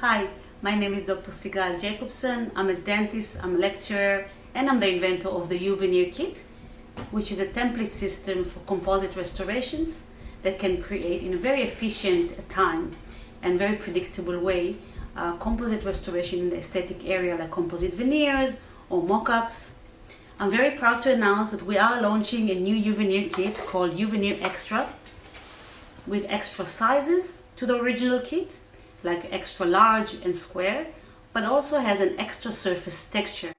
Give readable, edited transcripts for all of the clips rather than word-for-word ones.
Hi, my name is Dr. Jacobson. I'm a dentist, I'm a lecturer, and I'm the inventor of the Uveneer kit, which is a template system for composite restorations that can create in a very efficient time and very predictable way composite restoration in the aesthetic area like composite veneers or mock-ups. I'm very proud to announce that we are launching a new Uveneer kit called Uveneer Extra with extra sizes to the original kit, like extra large and square, but also has an extra surface texture.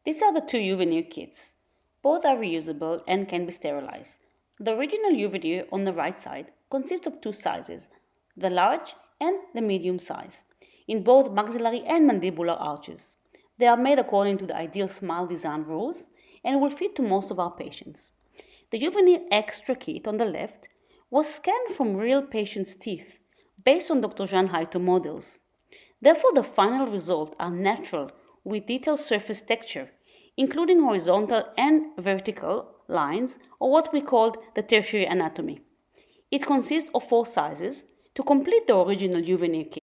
These are the two Uveneer kits. Both are reusable and can be sterilized. The original Uveneer on the right side consists of two sizes, the large and the medium size, in both maxillary and mandibular arches. They are made according to the ideal smile design rules and will fit to most of our patients. The Uveneer Extra kit on the left was scanned from real patients' teeth based on Dr. Jean Haito models. Therefore, the final results are natural with detailed surface texture, including horizontal and vertical lines, or what we called the tertiary anatomy. It consists of 4 sizes to complete the original Uveneer kit.